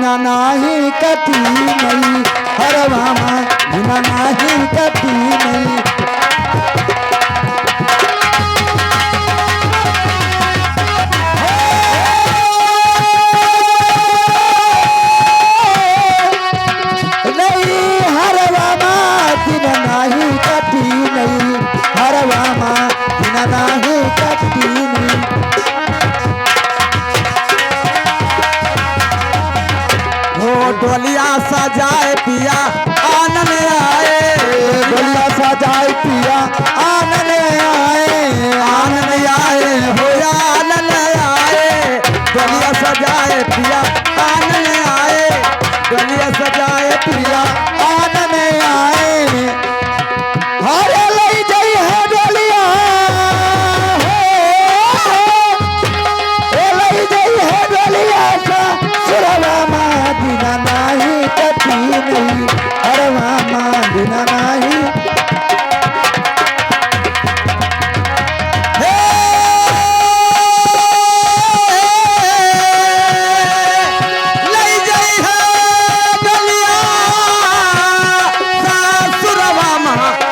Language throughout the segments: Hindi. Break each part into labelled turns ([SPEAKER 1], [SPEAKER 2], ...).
[SPEAKER 1] बिना नाही कटी नहीं, हर मामा बिना नाही कटी नहीं। नाही कटी नहीं, हर मामा बिना नाही कटी नहीं। हो डोलिया सजाए पिया आनंद आए, डोलिया सजाए पिया आनंद आए, आनंद आए हो आनंद आए, डोलिया सजाए पिया आनंद आए, डोलिया सजाए पिया आनंद आए। हरे लई जई है डोलिया, लई जई है डोलिया सा सुरवा माँ बिना नाही कटी नहीं, हरे मामा बिना नाही।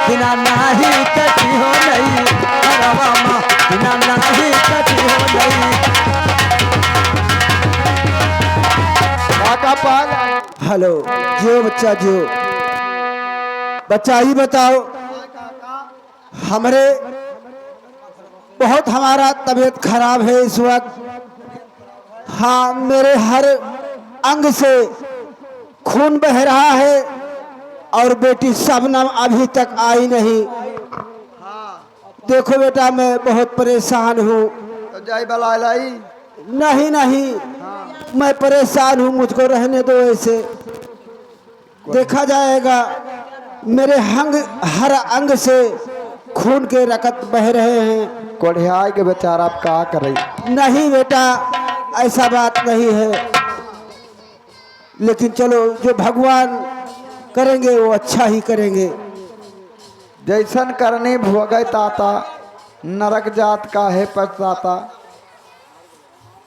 [SPEAKER 1] बिना नाही कटी हो नहीं, हरवा माँ बिना नाही कटी हो नहीं। हेलो जो बच्चा जो बच्चा ही बताओ, हमरे बहुत हमारा तबीयत खराब है इस वक्त। हाँ मेरे हर अंग से खून बह रहा है और बेटी शबनम अभी तक आई नहीं। देखो बेटा मैं बहुत परेशान हूँ।
[SPEAKER 2] तो जाई बलाई
[SPEAKER 1] नहीं नहीं मैं परेशान हूँ, मुझको रहने दो ऐसे, देखा जाएगा। मेरे हर अंग से खून के रकत बह रहे हैं।
[SPEAKER 2] कोढ़िया के बेचारा आप क्या करे?
[SPEAKER 1] नहीं बेटा ऐसा बात नहीं है, लेकिन चलो जो भगवान करेंगे वो अच्छा ही करेंगे।
[SPEAKER 2] जैसन करनी भोगे ताता, नरक जात का है पछताता।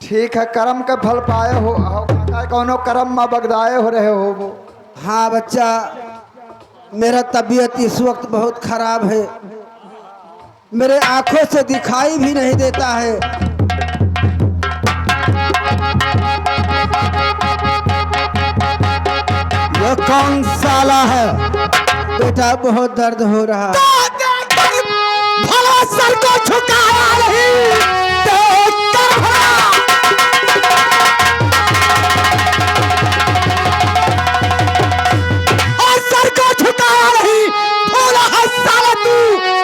[SPEAKER 2] ठीक है कर्म के फल पाए हो, कौनो कर्म में बगदाए हो रहे हो वो।
[SPEAKER 1] हाँ बच्चा मेरा तबीयत इस वक्त बहुत खराब है, मेरे आंखों से दिखाई भी नहीं देता है। ये कौन साला है? बेटा बहुत दर्द हो रहा है। भला सर को झुकाया नहीं, और सर को झुकाया नहीं, भोला है साला तू।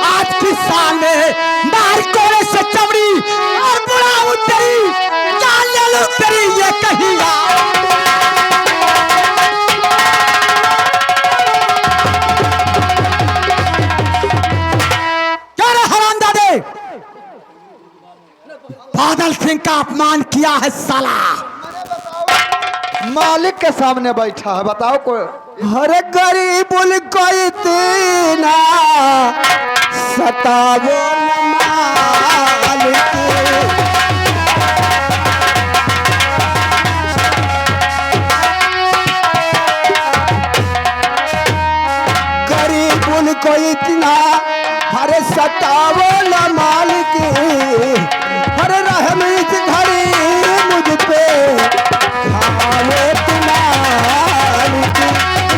[SPEAKER 1] आज की साल में मार कोड़े से चमड़ी और बुरा उतरी, जान ले लो तेरी ये कहिया। बादल सिंह का अपमान किया है साला।
[SPEAKER 2] मालिक के सामने बैठा है, बताओ कोई।
[SPEAKER 1] हर गरीब को इतना सतावो न मालिक, गरीब को इतना हर सतावो न मालिक, हर रहम इस घड़ी मुझ पे खावे तुम्हारी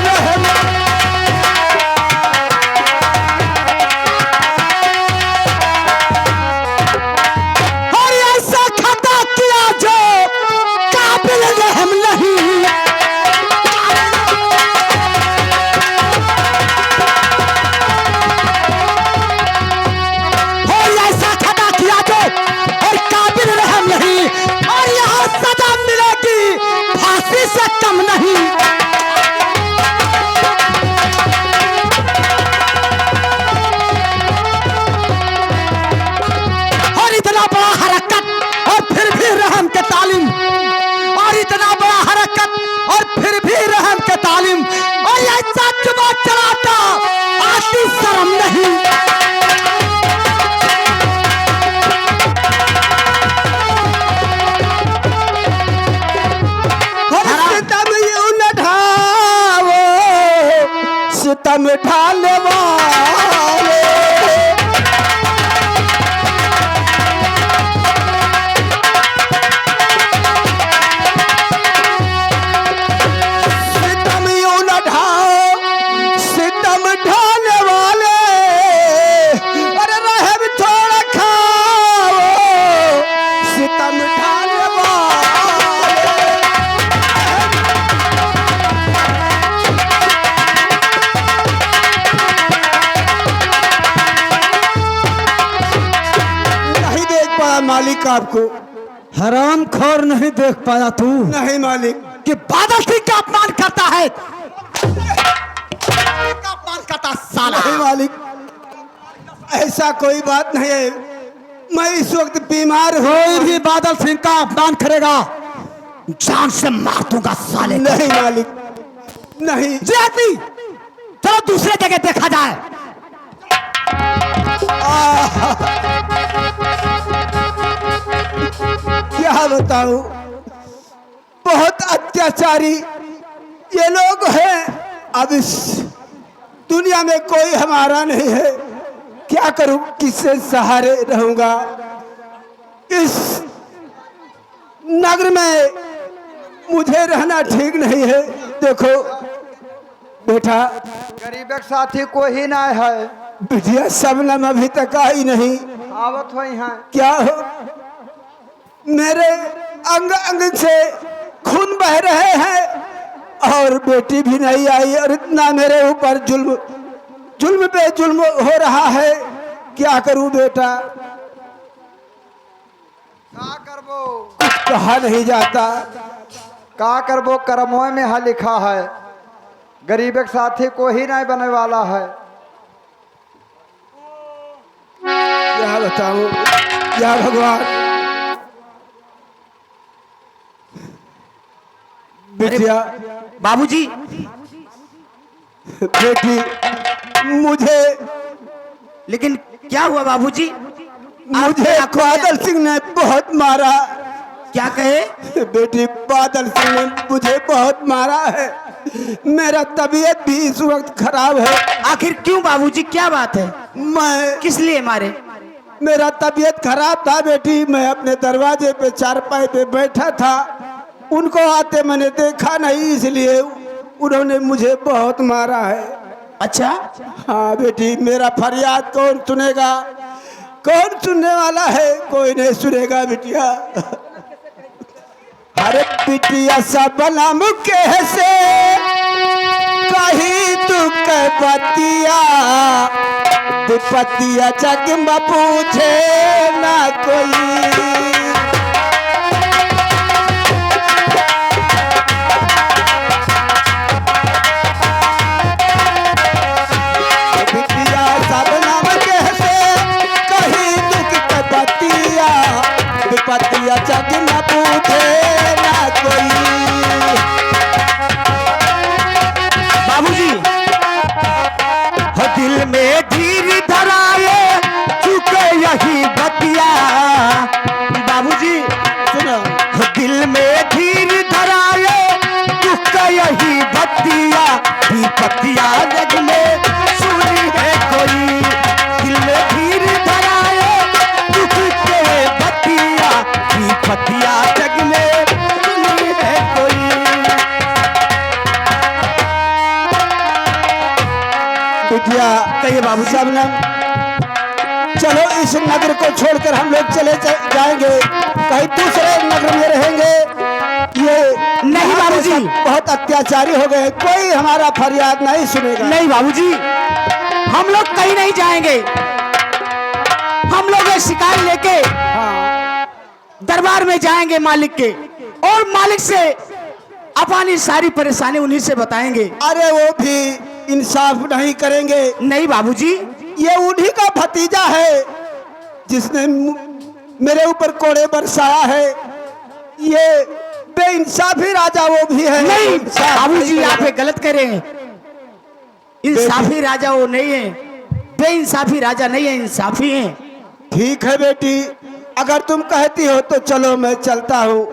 [SPEAKER 1] रहम। सितम ढाने वाले सितम यूं न ढाओ सितम ढाने वाले अरे रहम थोड़ा खाओ सितम ढाने वाले नहीं देख पाया मालिक आपको।
[SPEAKER 3] हराम खोर नहीं देख पाया तू
[SPEAKER 1] नहीं मालिक।
[SPEAKER 3] कि बादल सिंह का अपमान करता है, का अपमान करता साला।
[SPEAKER 1] नहीं मालिक, ऐसा कोई बात नहीं है। मैं इस वक्त बीमार हूँ।
[SPEAKER 3] कोई भी बादल सिंह का अपमान करेगा जान से मार दूंगा साले को।
[SPEAKER 1] नहीं मालिक, नहीं।
[SPEAKER 3] जी आदमी, चलो दूसरे जगह देखा जाए।
[SPEAKER 1] क्या बताऊं, बहुत अत्याचारी ये लोग हैं। अब इस दुनिया में कोई हमारा नहीं है। क्या करूं, किससे सहारे रहूंगा। इस नगर में मुझे रहना ठीक नहीं है। देखो बेटा,
[SPEAKER 2] गरीब के साथी कोई ना है।
[SPEAKER 1] बिटिया शबनम अभी तक आई नहीं।
[SPEAKER 2] आवत हुई हैं।
[SPEAKER 1] क्या हो, मेरे अंग अंग से खून बह रहे हैं और बेटी भी नहीं आई और इतना मेरे ऊपर जुल्म जुल्म पे जुल्म हो रहा है। क्या करूं बेटा,
[SPEAKER 2] का करबो
[SPEAKER 1] कुछ कहा नहीं जाता।
[SPEAKER 2] का करबो, कर्मों में है लिखा है। गरीब के साथी कोई नहीं बने वाला है।
[SPEAKER 1] क्या बताऊं, क्या भगवान। बिटिया,
[SPEAKER 3] बाबूजी,
[SPEAKER 1] बेटी, मुझे
[SPEAKER 3] लेकिन क्या हुआ बाबूजी?
[SPEAKER 1] मुझे बादल सिंह ने बहुत मारा।
[SPEAKER 3] क्या कहे?
[SPEAKER 1] बेटी, बादल सिंह ने मुझे बहुत मारा है। मेरा तबीयत भी इस वक्त खराब है।
[SPEAKER 3] आखिर क्यों बाबूजी, क्या बात है?
[SPEAKER 1] मैं
[SPEAKER 3] किस लिए मारे?
[SPEAKER 1] मेरा तबीयत खराब था बेटी। मैं अपने दरवाजे पे चारपाई पे बैठा था, उनको आते मैंने देखा नहीं, इसलिए उन्होंने मुझे बहुत मारा है।
[SPEAKER 3] अच्छा,
[SPEAKER 1] हाँ बेटी, मेरा फरियाद कौन सुनेगा? कौन सुनने वाला है? कोई नहीं सुनेगा बिटिया। अरे बिटिया सब नाम कैसे कही तू के बतिया, विपतिया जग में पूछे ना कोई। बिटिया सब नाम कैसे कही दुख के बतिया, विपतिया जग में पूछे ना कोई।
[SPEAKER 3] बाबूजी, हो दिल में धीर धराए चुके यही बतिया। बाबूजी
[SPEAKER 1] सुनो,
[SPEAKER 3] हो दिल में धीर धराए चुके यही बतिया, विपतिया जग में सुनी है कोई। दिल में धीर धराए दुख के बतिया, विपतिया जग में सुनी है कोई।
[SPEAKER 1] बिटिया
[SPEAKER 3] कहिए बाबू।
[SPEAKER 1] शबनम, चलो इस नगर को छोड़कर हम लोग चले जाएंगे, कहीं दूसरे नगर में रहेंगे। ये
[SPEAKER 3] नहीं बाबूजी,
[SPEAKER 1] बहुत अत्याचारी हो गए, कोई हमारा फरियाद नहीं सुनेगा।
[SPEAKER 3] नहीं बाबूजी, हम लोग कहीं नहीं जाएंगे। हम लोग ये शिकार लेके दरबार में जाएंगे मालिक के, और मालिक से अपनी सारी परेशानी उन्हीं से बताएंगे।
[SPEAKER 1] अरे वो भी इंसाफ नहीं करेंगे।
[SPEAKER 3] नहीं बाबूजी,
[SPEAKER 1] ये उन्हीं का भतीजा है जिसने मेरे ऊपर कोड़े बरसाया है। ये बेइंसाफी राजा वो भी है।
[SPEAKER 3] नहीं
[SPEAKER 1] इंसाफ
[SPEAKER 3] बाबूजी,
[SPEAKER 1] नहीं
[SPEAKER 3] आप ये गलत करें। इंसाफी राजा वो नहीं है, बेइंसाफी राजा नहीं है, इंसाफी है।
[SPEAKER 1] ठीक है बेटी, अगर तुम कहती हो तो चलो मैं चलता हूँ,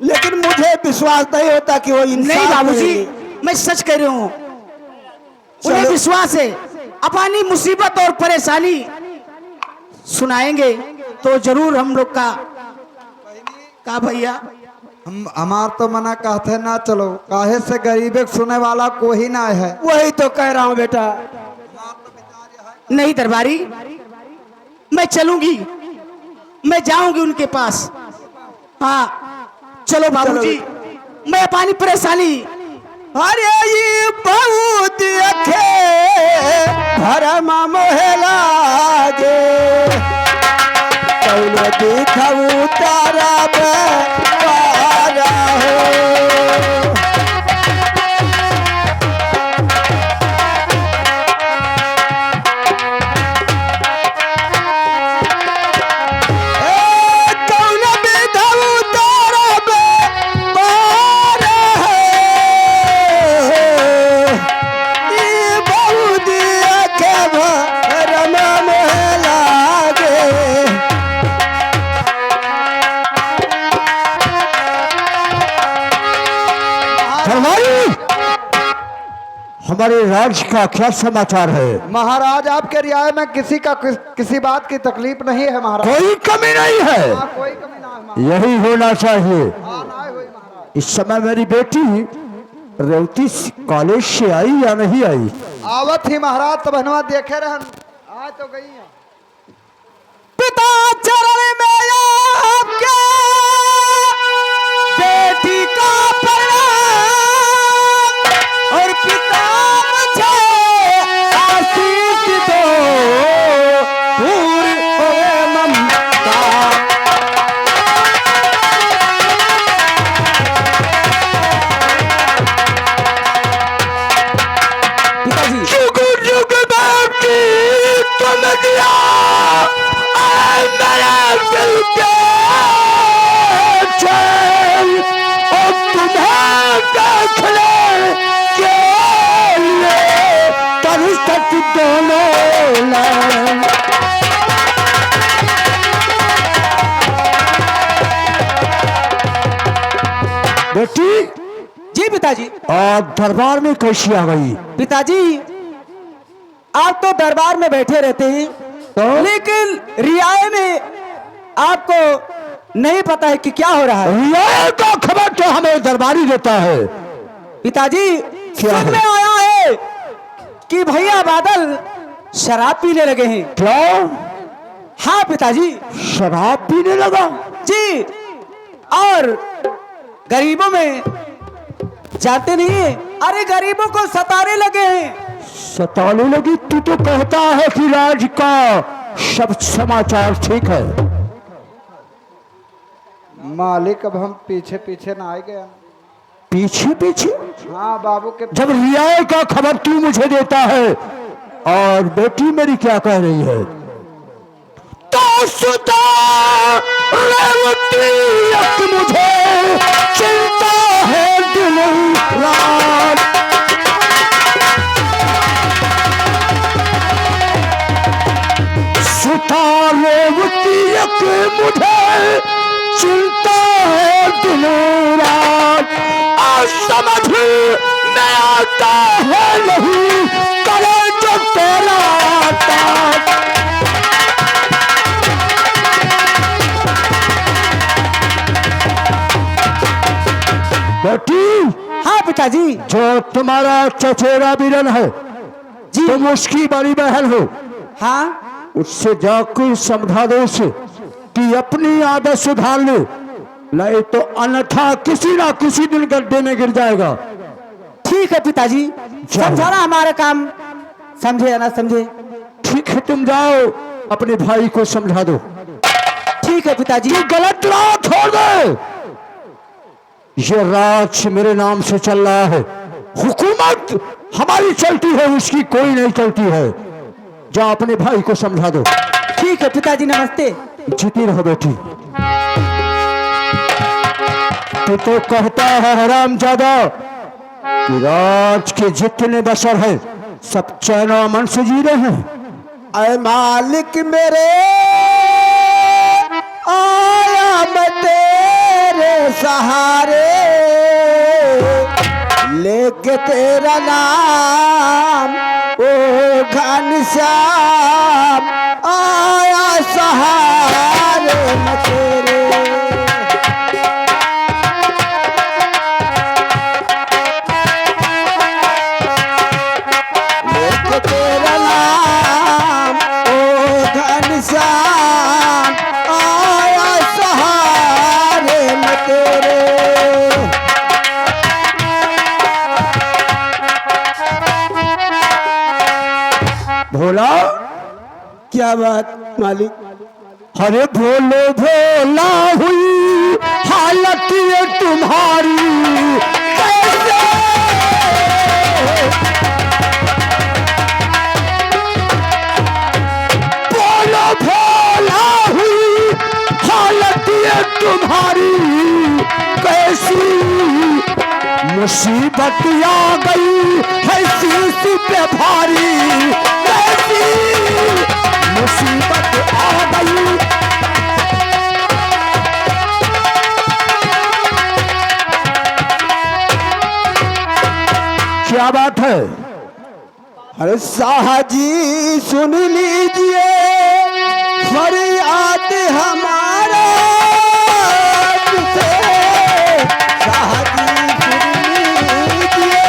[SPEAKER 1] लेकिन मुझे विश्वास नहीं होता कि वो इंसाफ
[SPEAKER 3] नहीं बाबूजी,
[SPEAKER 1] करेंगे।
[SPEAKER 3] मैं सच कह रही हूँ। उन्हें
[SPEAKER 1] चलो।
[SPEAKER 3] विश्वास है अपनी मुसीबत और परेशानी सुनाएंगे तो जरूर हम लोग का भैया
[SPEAKER 2] हमार तो मना कहते ना चलो, काहे से गरीबे के सुने वाला कोई ना है।
[SPEAKER 1] वही तो कह रहा हूँ बेटा।
[SPEAKER 3] नहीं दरबारी, मैं चलूंगी, मैं जाऊंगी उनके पास। हाँ चलो बाबूजी, मैं अपनी परेशानी।
[SPEAKER 1] अरे ये बहुत अखे भरम मोहे लागे, कौनो दिखऊ तारा पारा हो। कौनो दिखऊ तारा पारा हो। ये बहुत अखे भरम मोहे लागे।
[SPEAKER 4] हमारे राज्य का क्या समाचार है?
[SPEAKER 2] महाराज आपके रियाय में किसी बात की तकलीफ नहीं है महाराज।
[SPEAKER 4] कोई कमी नहीं है,
[SPEAKER 2] हाँ, कोई कमी ना है महाराज।
[SPEAKER 4] यही होना चाहिए।
[SPEAKER 2] हाँ, ना हुई महाराज।
[SPEAKER 4] इस समय मेरी बेटी रेवती कॉलेज से आई या नहीं आई?
[SPEAKER 2] आवत ही महाराज, तब हनुमा देखे रहन, आज तो गई है।
[SPEAKER 1] पिता चरण में आपके बेटी का प्रणाम, और पिता मुझे आशीष दो, पूर्ण होवे ममता। पिताजी
[SPEAKER 4] जुग जुग बेटी तुम दिया मेरा दिल के चैन, और तुम्हें देखने के लिए तरसत दोनों नैन। बेटी
[SPEAKER 1] जी पिताजी।
[SPEAKER 4] आप दरबार में कैसी आ गई?
[SPEAKER 1] पिताजी आप तो दरबार में बैठे रहते हैं,
[SPEAKER 4] तो
[SPEAKER 1] लेकिन रियाए में आपको नहीं पता है कि क्या हो रहा है।
[SPEAKER 4] ये तो खबर तो हमें दरबारी देता है।
[SPEAKER 1] पिताजी
[SPEAKER 4] क्या है?
[SPEAKER 1] सुनने आया है कि भैया बादल शराब पीने लगे हैं।
[SPEAKER 4] क्यों?
[SPEAKER 1] हाँ पिताजी
[SPEAKER 4] शराब पीने लगा?
[SPEAKER 1] जी, और गरीबों में जानते नहीं है, अरे गरीबों को सताने लगे हैं।
[SPEAKER 4] सताने लगी? तू तो कहता है कि राज का सब समाचार ठीक है।
[SPEAKER 2] मालिक अब हम पीछे पीछे ना आ गया।
[SPEAKER 4] पीछे पीछे?
[SPEAKER 2] हाँ बाबू के।
[SPEAKER 4] जब रियाय का खबर तू मुझे देता है, और बेटी मेरी क्या कह रही है? तो सुता रेवती अब मुझे चिंता है दिन रात। सुता रेवती अब मुझे चिंता है दिन रात। आज समझ में आता है नहीं करे जो तेरा तात। बेटी,
[SPEAKER 1] हाँ पिताजी।
[SPEAKER 4] जो तुम्हारा चचेरा बीरन है
[SPEAKER 1] जी।
[SPEAKER 4] तुम उसकी बड़ी बहन हो,
[SPEAKER 1] हाँ
[SPEAKER 4] उससे जाकर समझा दो उसे कि अपनी आदत सुधार ले, नहीं तो अन्यथा किसी ना किसी दिन गड्ढे में गिर जाएगा।
[SPEAKER 1] ठीक है पिताजी, समझाना हमारा काम, समझे या ना समझे।
[SPEAKER 4] ठीक है, तुम जाओ अपने भाई को समझा दो।
[SPEAKER 1] ठीक है पिताजी।
[SPEAKER 4] ये गलत राह छोड़ दे। ये राज मेरे नाम से चल रहा है, हुकूमत हमारी चलती है, उसकी कोई नहीं चलती है। जा अपने भाई को समझा दो।
[SPEAKER 1] ठीक है पिताजी, नमस्ते।
[SPEAKER 4] जीती रहो बेटी। तू तो कहता है हरामजादा कि राज के जितने बशर हैं सब चैन और अमन से जी रहे हैं।
[SPEAKER 1] अरे मालिक मेरे आया मैं तेरे सहारे, लेके तेरा नाम ओ घनश्याम आया सहारे में तेरे। लेके तेरा नाम ओ घनश्याम आया सहारे में तेरे।
[SPEAKER 4] भोला,
[SPEAKER 1] क्या बात मालिक?
[SPEAKER 4] अरे भोले भोला हुई हालत ये तुम्हारी कैसे? भोला भोला हुई हालत ये तुम्हारी कैसी? मुसीबत आ गई है शीश पे भारी कैसी? मुसीबत आ गई। क्या बात है?
[SPEAKER 1] अरे साहजी सुन लीजिए फरियाद हमारा तुझसे। साहजी सुन लीजिए,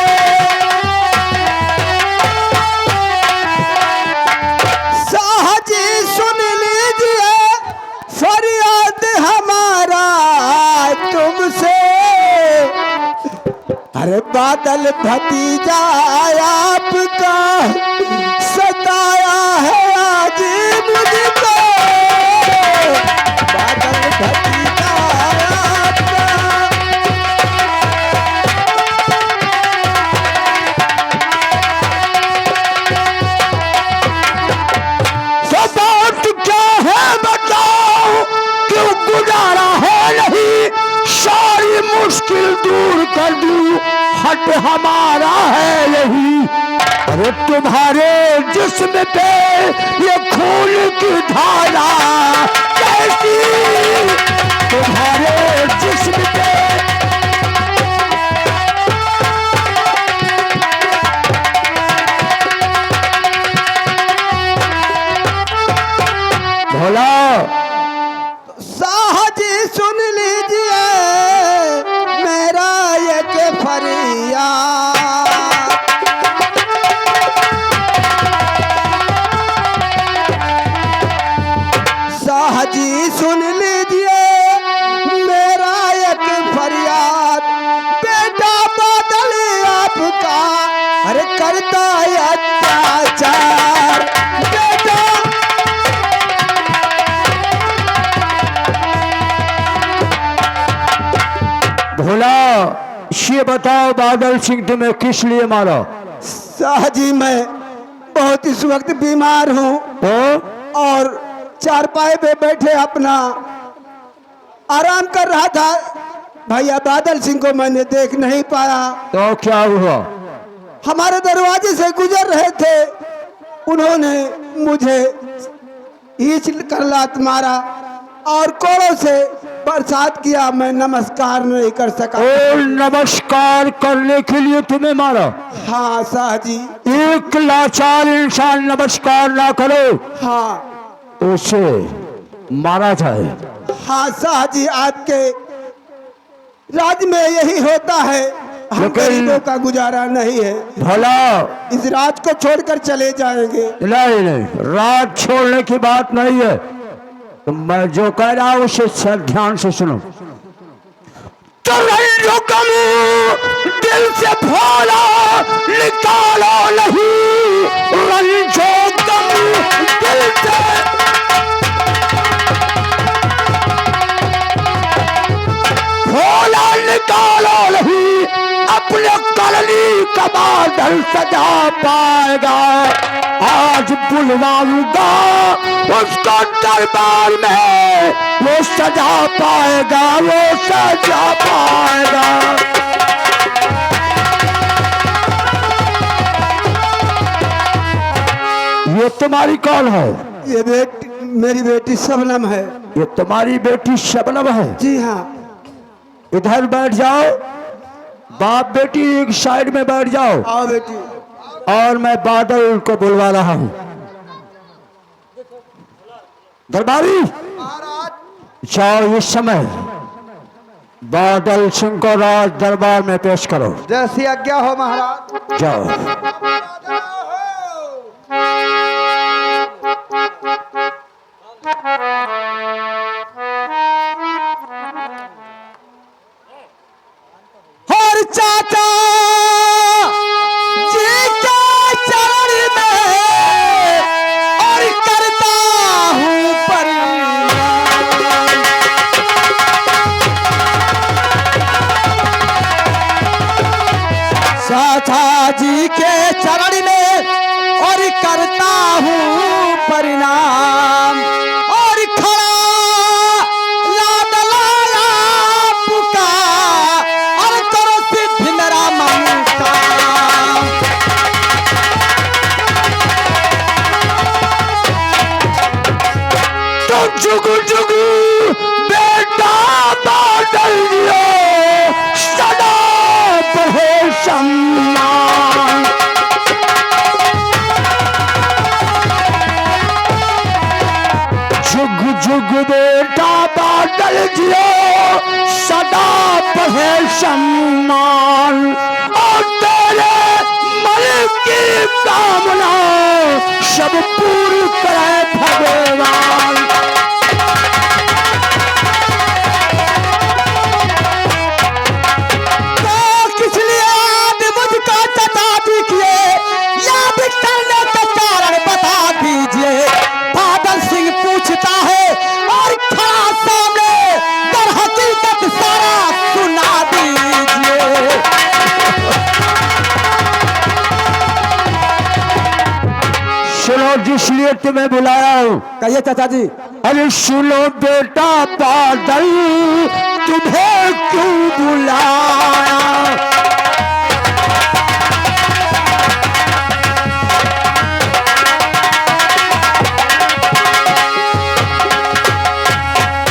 [SPEAKER 1] साहजी सुन लीजिए फरियाद हमारा तुमसे। अरे बादल भतीजा आपका सताया है आज मुझको। बादल भतीजा आपका
[SPEAKER 4] तो बात क्या है बताओ, क्यों गुजारा है नहीं? सारी मुश्किल दूर कर दूं, हट हमारा है यही। अरे तुम्हारे जिस्म पे ये खून की धारा कैसी? तुम्हारे जिस्म पे भोला,
[SPEAKER 1] साहजी सुन लीजिए मेरा एक फरियाद। साहजी सुन लीजिए मेरा एक फरियाद। बेटा बादल आपका अरे करता है अत्याचार। बेटा
[SPEAKER 4] भोला, ये बताओ बादल सिंह तुम्हें किस लिए मारा?
[SPEAKER 1] साहजी मैं बहुत इस वक्त बीमार हूँ
[SPEAKER 4] तो
[SPEAKER 1] और चारपाई पे बैठे अपना आराम कर रहा था। भैया बादल सिंह को मैंने देख नहीं पाया।
[SPEAKER 4] तो क्या हुआ?
[SPEAKER 1] हमारे दरवाजे से गुजर रहे थे, उन्होंने मुझे ईंच कर लात मारा और कोड़ों से बरसात किया। मैं नमस्कार नहीं कर सका।
[SPEAKER 4] और नमस्कार करने के लिए तुम्हें मारा?
[SPEAKER 1] हाँ साहजी।
[SPEAKER 4] एक लाचार इंसान नमस्कार ना करे
[SPEAKER 1] हाँ
[SPEAKER 4] तो उसे मारा जाए।
[SPEAKER 1] हाँ साहजी, आपके राज में यही होता है। हम
[SPEAKER 4] लेकिन-
[SPEAKER 1] गरीबों का गुजारा नहीं है।
[SPEAKER 4] भला
[SPEAKER 1] इस राज को छोड़कर चले जाएंगे।
[SPEAKER 4] नहीं नहीं, रात छोड़ने की बात नहीं है। तो मैं जो कह रहा हूं उसे ध्यान से सुनो। तो रंजो गम दिल से भोला निकालो नहीं, रंजो गम दिल से भोला निकालो नहीं। अपने करनी का बादल सजा पाएगा। आज बुलवाऊंगा उसको दरबार में, वो सजा पाएगा, वो सजा पाएगा। ये तुम्हारी कौन है?
[SPEAKER 1] ये मेरी बेटी शबनम है।
[SPEAKER 4] ये तुम्हारी बेटी शबनम है?
[SPEAKER 1] जी हाँ।
[SPEAKER 4] इधर बैठ जाओ। बाप बेटी एक साइड में बैठ जाओ
[SPEAKER 1] आओ बेटी।
[SPEAKER 4] और मैं बादल को बुलवा रहा हूं। दरबारी जाओ, इस समय बादल सिंह को राज दरबार में पेश करो।
[SPEAKER 2] जैसी आज्ञा हो महाराज।
[SPEAKER 4] जाओ।
[SPEAKER 3] और चाचा जी के चरण में और करता हूँ प्रणाम। चाचा जी के चरण में और करता हूँ प्रणाम। और खड़ा लाडलाया पुकार और करो सिद्ध मेरा मन का।
[SPEAKER 4] तो जुग जुग बेटा बादल दियो, सदा बहे सम्मान। जुग जुग बेटा बादल जियो, सदा बहे सम्मान। और तेरे मन की कामना सब पूरी करे भगवान।
[SPEAKER 3] तो किस लिए आप मुझको चटा दीजिए, याद करने का कारण बता दीजिए। बादल सिंह पूछता है और खड़ा सामने दर हकीकत सारा सुना दीजिए।
[SPEAKER 4] सुनो, जिसलिए तुम्हें बुलाया हूं।
[SPEAKER 3] कहिए चाचा जी।
[SPEAKER 4] अरे सुनो बेटा बादल, तुम्हें क्यों बुलाया?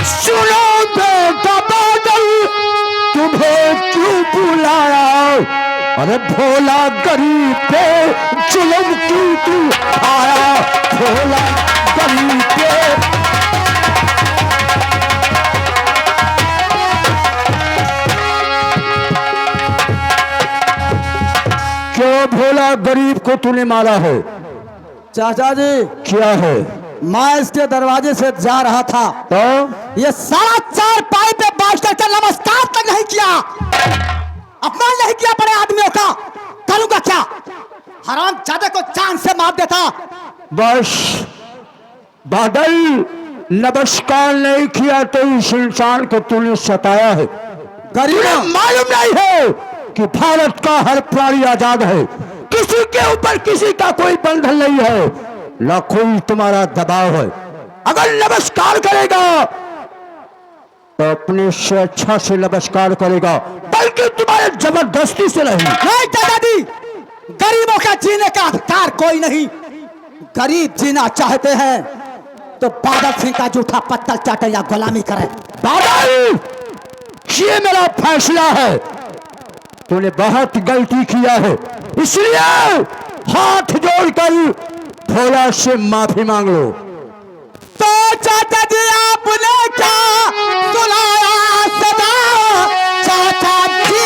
[SPEAKER 4] सुनो बेटा बादल, तुम्हें क्यों बुलाया? अरे भोला गरीब पे जुल्म क्यों तू आया? भोला गरीब पे क्यों भोला गरीब को तूने मारा है?
[SPEAKER 3] चाचा जी,
[SPEAKER 4] क्या है?
[SPEAKER 3] मैं इसके दरवाजे से जा रहा था
[SPEAKER 4] तो
[SPEAKER 3] ये 4.5 पाई पे बैठ करके नमस्कार तक नहीं किया, अपमान नहीं किया बड़े आदमियों का। करूंगा क्या? हराम जादे को चांद से मार देता।
[SPEAKER 4] बस बादल, नमस्कार नहीं किया तो इस इंसान को तूने सताया है।
[SPEAKER 3] गरीब
[SPEAKER 4] मालूम नहीं है कि भारत का हर प्राणी आजाद है, किसी के ऊपर किसी का कोई बंधन नहीं है, न कोई तुम्हारा दबाव है। अगर नमस्कार करेगा तो अपनी स्वेच्छा से नमस्कार करेगा, बल्कि तुम्हारे जबरदस्ती से नहीं।
[SPEAKER 3] नहीं दादाजी, गरीबों का जीने का अधिकार कोई नहीं। गरीब जीना चाहते हैं तो बादल सिंह का जूठा पत्तल चाटे या गुलामी करे।
[SPEAKER 4] बादल, ये मेरा फैसला है। तूने बहुत गलती किया है, इसलिए हाथ जोड़कर भोला से माफी मांग लो।
[SPEAKER 3] तो चाचा जी आपने क्या सुनाया सदा? चाचा जी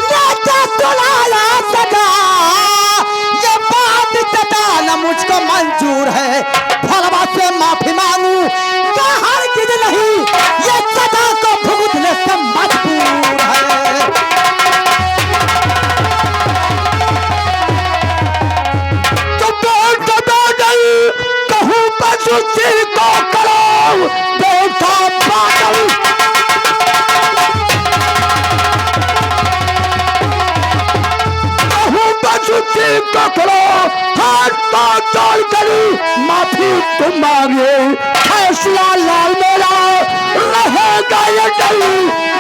[SPEAKER 3] क्या सुनाया सदा? ये बात चटाना मुझको मंजूर है। भोला से माफी मांगू क्या हरगिज़ नहीं, ये सदा को भुगतने से मजबूर है।
[SPEAKER 4] कहूँ पशु सिर को करो बेटा बादल। कहूँ पशु सिर को करो, हाथ को जोड़ कर माफी तुम मांगे। फैसला लाल मेरा रहेगा ये डर,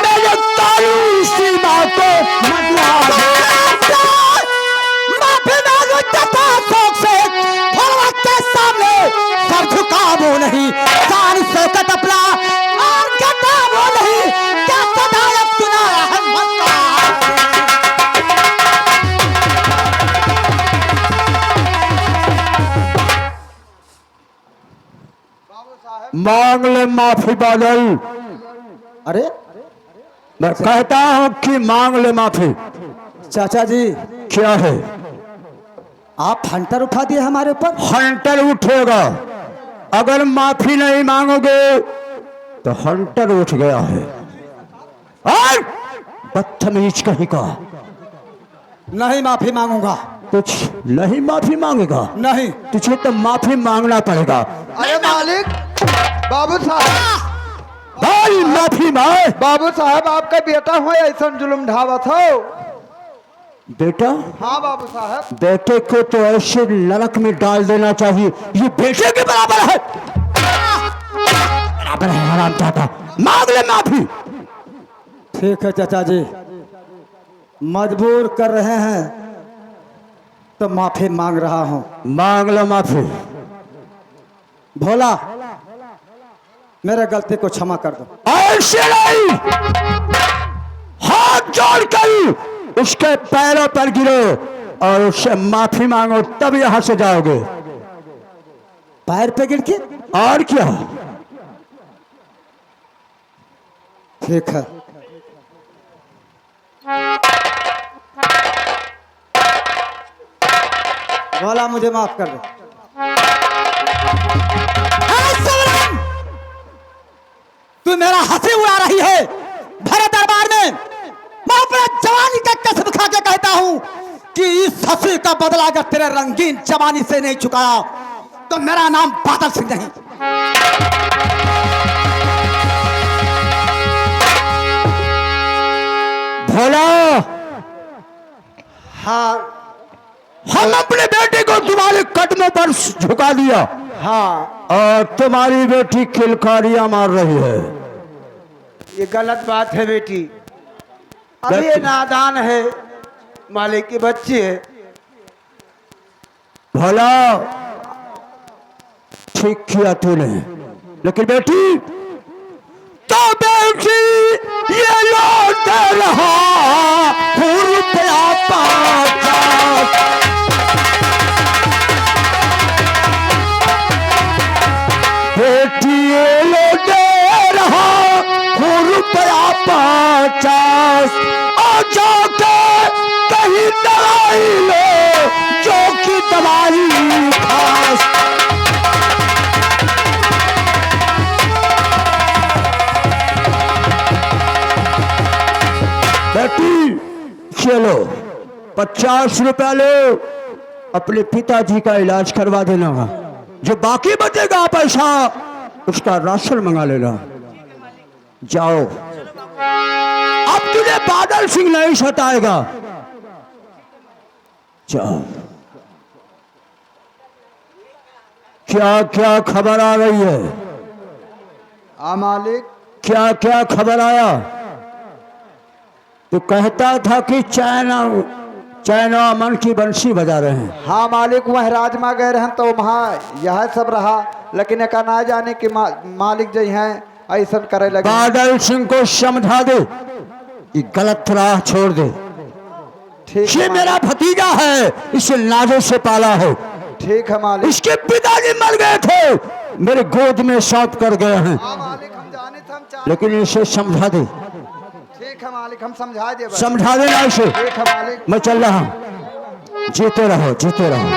[SPEAKER 4] मेरे तारू सीमा को मरना है।
[SPEAKER 3] माफी मांगो चटा शौक से, भोला के सामने सर झुकावो नहीं। कान से कट
[SPEAKER 4] मांग ले माफी बादल।
[SPEAKER 1] अरे
[SPEAKER 4] मैं कहता हूं कि मांग ले माफी।
[SPEAKER 1] चाचा जी,
[SPEAKER 4] क्या है?
[SPEAKER 1] आप हंटर उठा दिए हमारे ऊपर।
[SPEAKER 4] हंटर उठेगा, अगर माफी नहीं मांगोगे तो हंटर उठ गया है। और बदतमीज कहीं का।
[SPEAKER 1] नहीं माफी मांगूंगा।
[SPEAKER 4] कुछ नहीं माफी मांगेगा?
[SPEAKER 1] नहीं।
[SPEAKER 4] तुझे तो माफी मांगना पड़ेगा।
[SPEAKER 2] अरे मालिक, बाबू साहब,
[SPEAKER 4] भाई माफी मांग।
[SPEAKER 2] बाबू साहब आपका बेटा हो ऐसा जुल्म ढावत हो।
[SPEAKER 4] बेटा?
[SPEAKER 2] हाँ बाबू साहब।
[SPEAKER 4] बेटे को तो ऐसे नरक में डाल देना चाहिए, ये बेटे के बराबर है। बराबर है हरामजादा। मांग ले माफी।
[SPEAKER 1] ठीक है चाचा जी, मजबूर कर रहे हैं तो माफी मांग रहा हूं।
[SPEAKER 4] मांग लो माफी।
[SPEAKER 1] भोला, मेरे गलती को क्षमा कर दो।
[SPEAKER 4] ऐसे नहीं, हाथ जोड़कर उसके पैरों पर गिरो और उससे माफी मांगो, तब यहां से जाओगे।
[SPEAKER 1] पैर पे गिर के?
[SPEAKER 4] और क्या?
[SPEAKER 1] ठीक है। भोला, मुझे माफ कर दो। तू मेरा हंसी उड़ा रही है भरे दरबार में। मैं अपने जवानी का कसम खा के कहता हूं कि इस हंसी का बदला अगर तेरे रंगीन जवानी से नहीं चुकाया तो मेरा नाम बादल सिंह नहीं।
[SPEAKER 4] भोला,
[SPEAKER 1] हाँ
[SPEAKER 4] हम अपने बेटे को तुम्हारे कदमों पर झुका दिया।
[SPEAKER 1] हाँ,
[SPEAKER 4] और तुम्हारी बेटी किलकारियां मार रही है।
[SPEAKER 3] ये गलत बात है बेटी। अभी ये नादान है, मालिक की बच्ची है।
[SPEAKER 4] भोला, ठीक किया तूने, लेकिन बेटी तो बेटी ये लौट रहा रुपया 50। बेटी ये लौट रहा रुपया 50। और जाके कहीं दवाई लो, जो की दवाई खास। बेटी चलो 50 रुपया लो, अपने पिताजी का इलाज करवा देना। जो बाकी बचेगा पैसा उसका राशन मंगा लेना। जाओ, अब तुझे बादल सिंह नहीं सताएगा। जाओ। क्या क्या खबर आ रही है?
[SPEAKER 2] हाँ मालिक।
[SPEAKER 4] क्या क्या खबर आया? तो कहता था कि चाइना अमन की बंसी बजा रहे हैं।
[SPEAKER 2] हाँ मालिक, वह राजमा गए हैं तो वहाँ यह सब रहा, लेकिन एक ना जाने कि मालिक जी हैं ऐसा करे लगे।
[SPEAKER 4] बादल सिंह को समझा दे कि गलत राह छोड़ दे।
[SPEAKER 2] ठीक
[SPEAKER 4] ये
[SPEAKER 2] है
[SPEAKER 4] मेरा भतीजा है, इसे नाजों से पाला है।
[SPEAKER 2] ठीक है मालिक।
[SPEAKER 4] इसके पिताजी मर गए थे, मेरे गोद में सौंप कर गए हैं।
[SPEAKER 2] हाँ मालिक, हम जाने थे, हम चाह।
[SPEAKER 4] लेकिन इसे समझा दे।
[SPEAKER 2] ठीक है मालिक, हम समझा दे।
[SPEAKER 4] समझा देना इसे।
[SPEAKER 2] ठीक है मालिक।
[SPEAKER 4] मैं चल रहा हूं। जीते रहो, जीते रहो।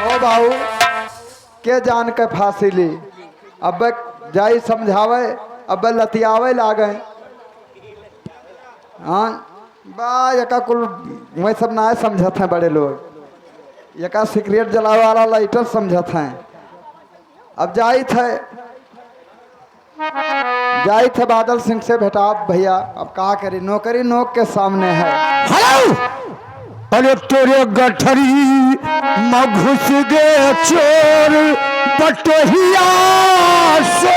[SPEAKER 2] ओ बाबू, के जान के फांसी ली। अब जाई समझावे, अब लतियावे लागे। हाँ बा यका कुल वही सब ना समझत हैं बड़े लोग। यका सिगरेट जलावे वाला लाइटर समझत हैं। अब जाई थे बादल सिंह से भेटा भैया। अब कहा करी, नौकरी नोक के सामने है।
[SPEAKER 4] हेलो, अरे तेरे गठरी में घुस गए चोर बटोहिया से।